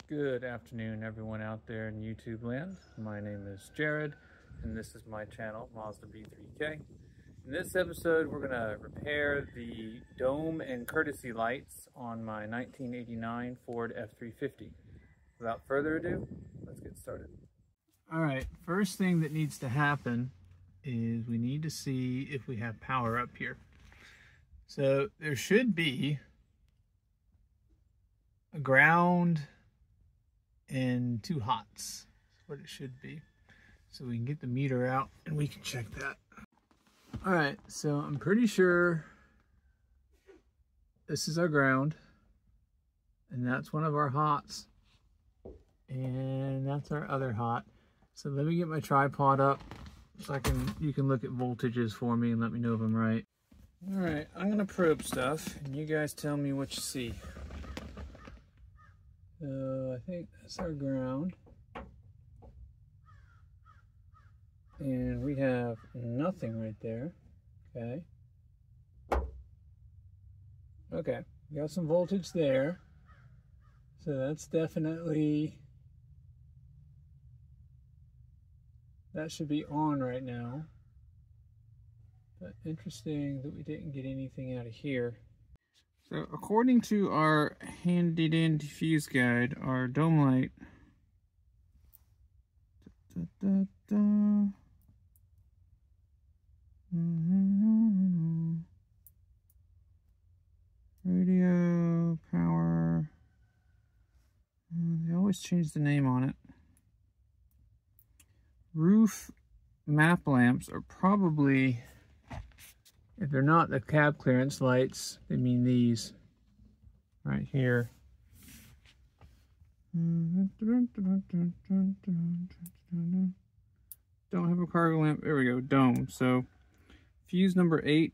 Good afternoon, everyone out there in YouTube land. My name is Jared, and this is my channel, Mazda B3K. In this episode, we're going to repair the dome and courtesy lights on my 1989 Ford F350. Without further ado, let's get started. Alright, first thing that needs to happen is we need to see if we have power up here. So there should be a ground and two hots. That's what it should be. So we can get the meter out and we can check that. Alright, so I'm pretty sure this is our ground, and that's one of our hots, and that's our other hot. So let me get my tripod up so you can look at voltages for me and let me know if I'm right. Alright, I'm gonna probe stuff and you guys tell me what you see. So I think that's our ground. And we have nothing right there. Okay. Okay, we got some voltage there. So that's definitely, that should be on right now. But interesting that we didn't get anything out of here. So according to our handy dandy fuse guide, our dome light radio power, they always change the name on it. Roof map lamps are probably, if they're not the cab clearance lights, they mean these right here. Don't have a cargo lamp. There we go, dome. So fuse number 8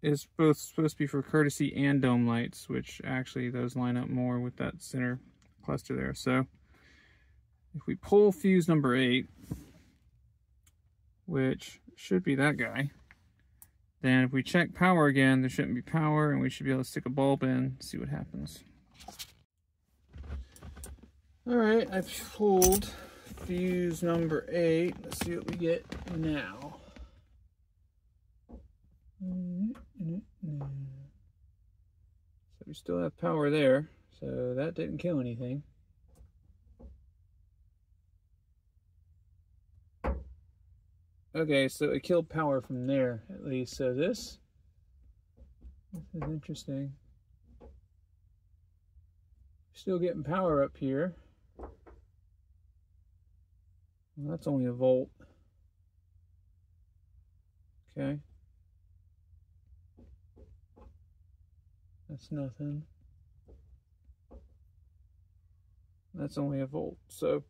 is both supposed to be for courtesy and dome lights, which actually those line up more with that center cluster there. So if we pull fuse number 8, which should be that guy, then if we check power again, there shouldn't be power, and we should be able to stick a bulb in, see what happens. Alright, I've pulled fuse number 8. Let's see what we get now. So we still have power there, so that didn't kill anything. Okay, so it killed power from there, at least. So this is interesting. Still getting power up here. Well, that's only a volt. Okay. That's nothing. That's only a volt. So,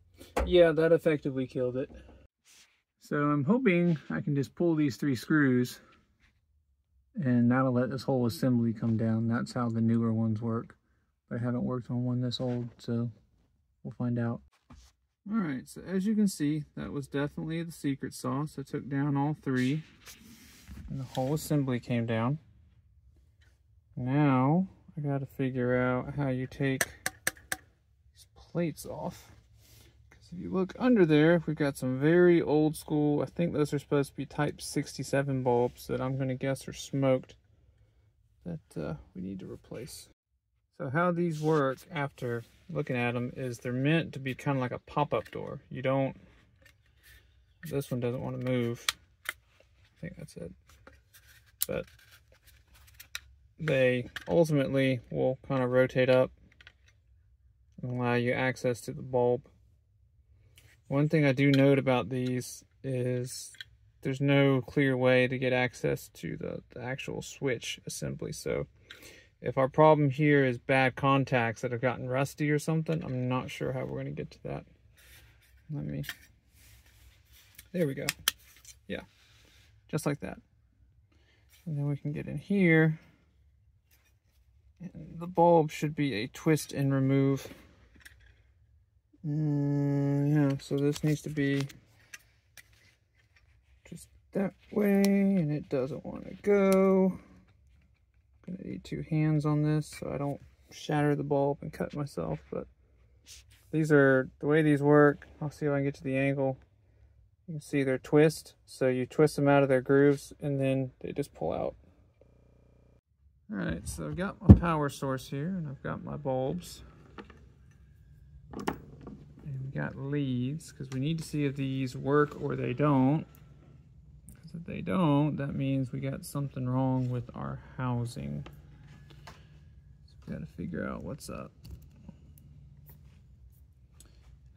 yeah, that effectively killed it. So I'm hoping I can just pull these 3 screws and that'll let this whole assembly come down. That's how the newer ones work. But I haven't worked on one this old, so we'll find out. Alright, so as you can see, that was definitely the secret sauce. I took down all 3 and the whole assembly came down. Now I gotta figure out how you take these plates off. If you look under there, we've got some very old school, I think those are supposed to be type 67 bulbs that I'm going to guess are smoked that we need to replace. So how these work after looking at them is they're meant to be kind of like a pop-up door. You don't, this one doesn't want to move. I think that's it. But they ultimately will kind of rotate up and allow you access to the bulb. One thing I do note about these is there's no clear way to get access to the actual switch assembly. So if our problem here is bad contacts that have gotten rusty or something, I'm not sure how we're going to get to that. There we go. Yeah, just like that. And then we can get in here. And the bulb should be a twist and remove. Yeah, so this needs to be just that way, and it doesn't want to go. I'm gonna need 2 hands on this so I don't shatter the bulb and cut myself, but These are the way these work. I'll see if I can get to the angle. You can see they're twist. So you twist them out of their grooves and then they just pull out. All right, so I've got my power source here and I've got my bulbs. And we got leads because we need to see if these work or they don't. Because if they don't, that means we got something wrong with our housing. So we got to figure out what's up.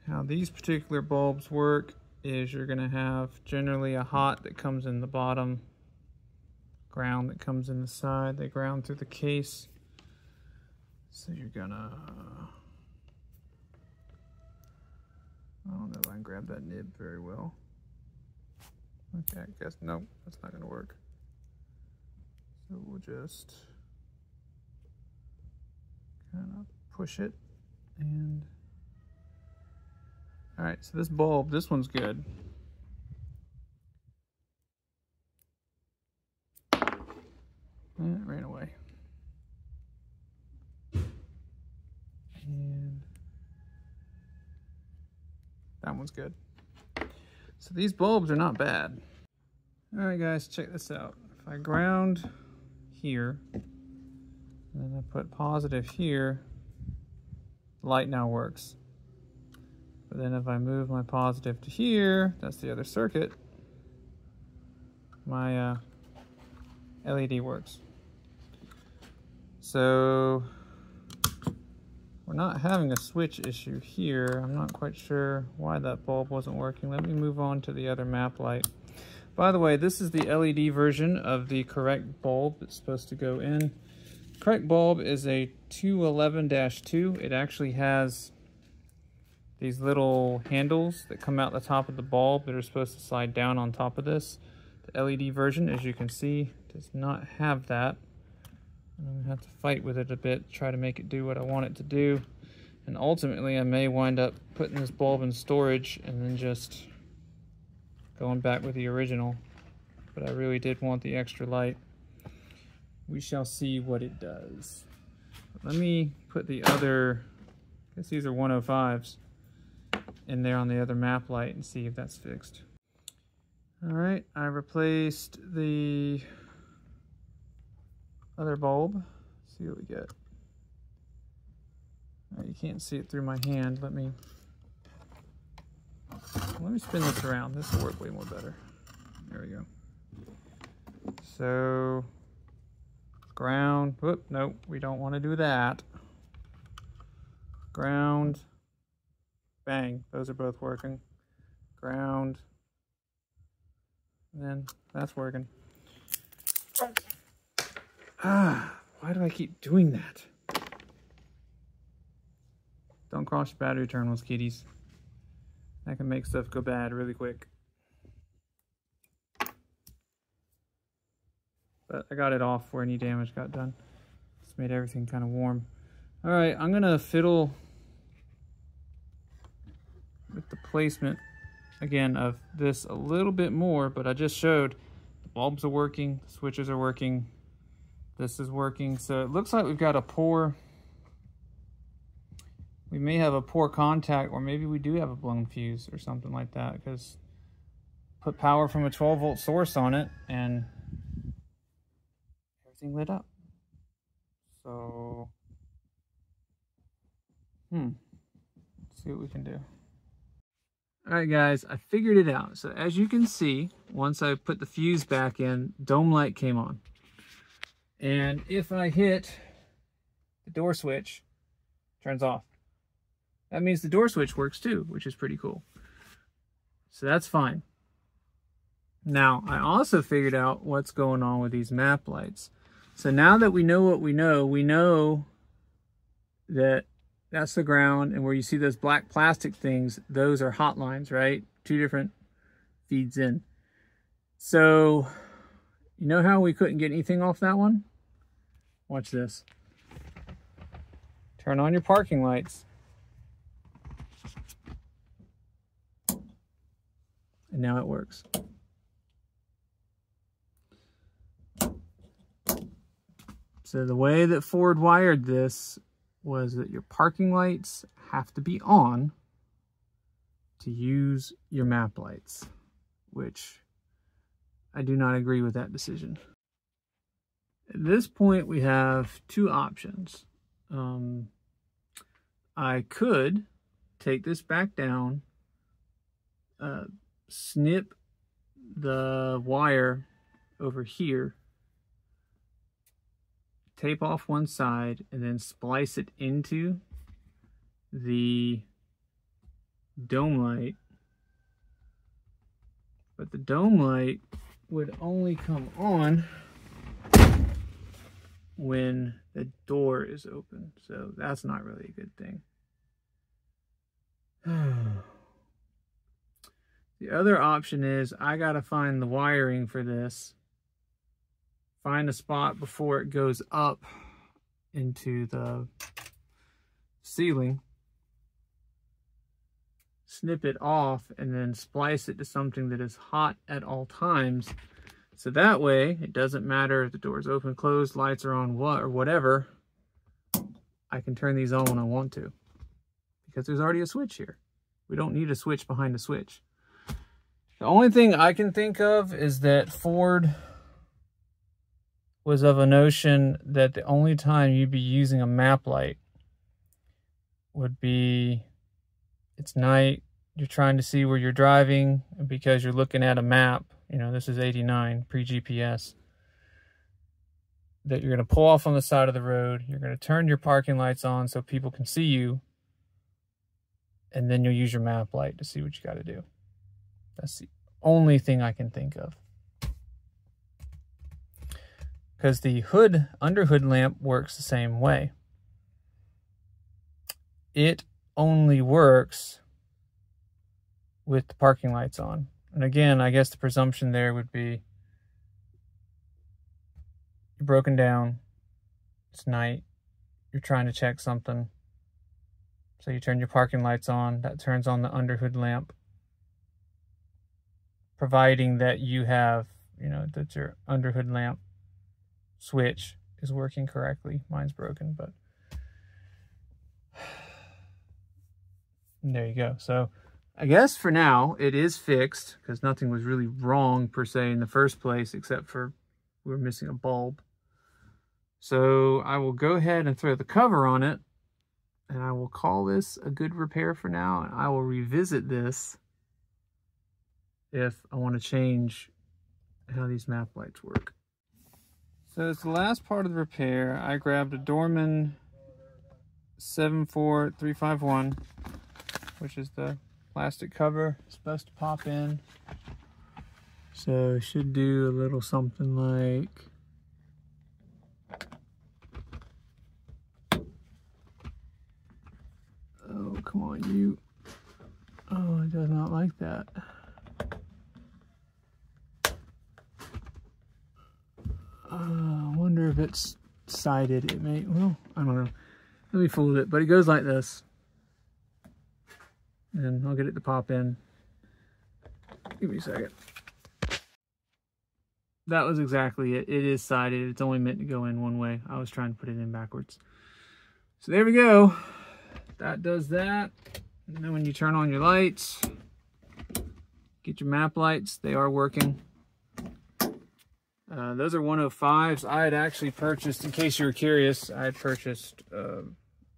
How these particular bulbs work is you're going to have generally a hot that comes in the bottom, ground that comes in the side. They ground through the case. So you're gonna, I don't know if I can grab that nib very well. Okay, I guess, no, that's not gonna work. So we'll just kind of push it and, all right, so this bulb, this one's good. And it ran away. And that one's good. So these bulbs are not bad. All right, guys, check this out. If I ground here, and then I put positive here, the light now works. But then if I move my positive to here, that's the other circuit, my LED works. So we're not having a switch issue here. I'm not quite sure why that bulb wasn't working. Let me move on to the other map light. By the way, this is the LED version of the correct bulb that's supposed to go in. The correct bulb is a 211-2. It actually has these little handles that come out the top of the bulb that are supposed to slide down on top of this. The LED version, as you can see, does not have that. I'm going to have to fight with it a bit, try to make it do what I want it to do. And ultimately, I may wind up putting this bulb in storage and then just going back with the original. But I really did want the extra light. We shall see what it does. Let me put the other, I guess these are 105s, in there on the other map light and see if that's fixed. All right, I replaced the other bulb. Let's see what we get. All right, you can't see it through my hand. Let me spin this around. This will work way more better. There we go. So, ground, whoop, nope, we don't want to do that. Ground, bang, those are both working. Ground, and then that's working. Why do I keep doing that? Don't cross your battery terminals, kiddies. That can make stuff go bad really quick. But I got it off where any damage got done. Just made everything kind of warm. All right, I'm gonna fiddle with the placement again of this a little bit more, but I just showed the bulbs are working, the switches are working, this is working. So it looks like we've got a poor, we may have a poor contact, or maybe we do have a blown fuse or something like that, because put power from a 12-volt source on it and everything lit up. So, let's see what we can do. All right, guys, I figured it out. So as you can see, once I put the fuse back in, dome light came on. And if I hit the door switch, it turns off. That means the door switch works too, which is pretty cool. So that's fine. Now, I also figured out what's going on with these map lights. So now that we know what we know that that's the ground, and where you see those black plastic things, those are hot lines, right? 2 different feeds in. So, you know how we couldn't get anything off that one? Watch this. Turn on your parking lights. And now it works. So the way that Ford wired this was that your parking lights have to be on to use your map lights, which I do not agree with that decision. At this point, we have two options. I could take this back down, snip the wire over here, tape off one side, and then splice it into the dome light. But the dome light would only come on when the door is open, so that's not really a good thing. The other option is I gotta find the wiring for this, find a spot before it goes up into the ceiling, snip it off, and then splice it to something that is hot at all times. So that way, it doesn't matter if the door is open, closed, lights are on, what or whatever. I can turn these on when I want to, because there's already a switch here. We don't need a switch behind a switch. The only thing I can think of is that Ford was of a notion that the only time you'd be using a map light would be it's night, you're trying to see where you're driving, and because you're looking at a map, you know, this is 89, pre-GPS, that you're going to pull off on the side of the road, you're going to turn your parking lights on so people can see you, and then you'll use your map light to see what you got to do. That's the only thing I can think of. Because the under hood lamp works the same way. It only works with the parking lights on. And again, I guess the presumption there would be you're broken down, it's night, you're trying to check something, so you turn your parking lights on, that turns on the under hood lamp, providing that you have, you know, that your under hood lamp switch is working correctly. Mine's broken, but there you go. So I guess for now it is fixed, because nothing was really wrong per se in the first place, except for we were missing a bulb. So I will go ahead and throw the cover on it, and I will call this a good repair for now, and I will revisit this if I want to change how these map lights work. So it's the last part of the repair. I grabbed a Dorman 7.3L, which is the plastic cover. It's supposed to pop in. So it should do a little something like, oh, come on, you. Oh, it does not like that. I wonder if it's sided. It may, well, I don't know. Let me fool it, but it goes like this. And I'll get it to pop in. Give me a second. That was exactly it. It is sided. It's only meant to go in one way. I was trying to put it in backwards. So there we go. That does that. And then when you turn on your lights, get your map lights. They are working. Those are 105s. I had actually purchased, in case you were curious, I had purchased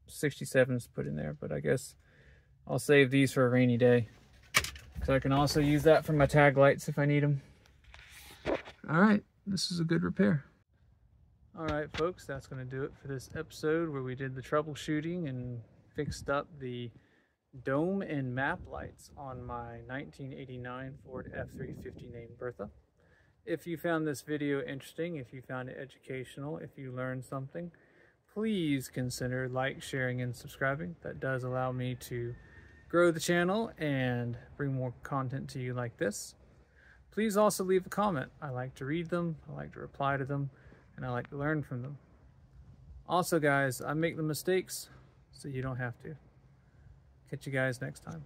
67s to put in there, but I guess I'll save these for a rainy day, because I can also use that for my tag lights if I need them. All right, this is a good repair. All right, folks, that's going to do it for this episode where we did the troubleshooting and fixed up the dome and map lights on my 1989 Ford F350 named Bertha. If you found this video interesting, if you found it educational, if you learned something, please consider like, sharing, and subscribing. That does allow me to grow the channel and bring more content to you like this. Please also leave a comment. I like to read them, I like to reply to them, and I like to learn from them. Also, guys, I make the mistakes so you don't have to. Catch you guys next time.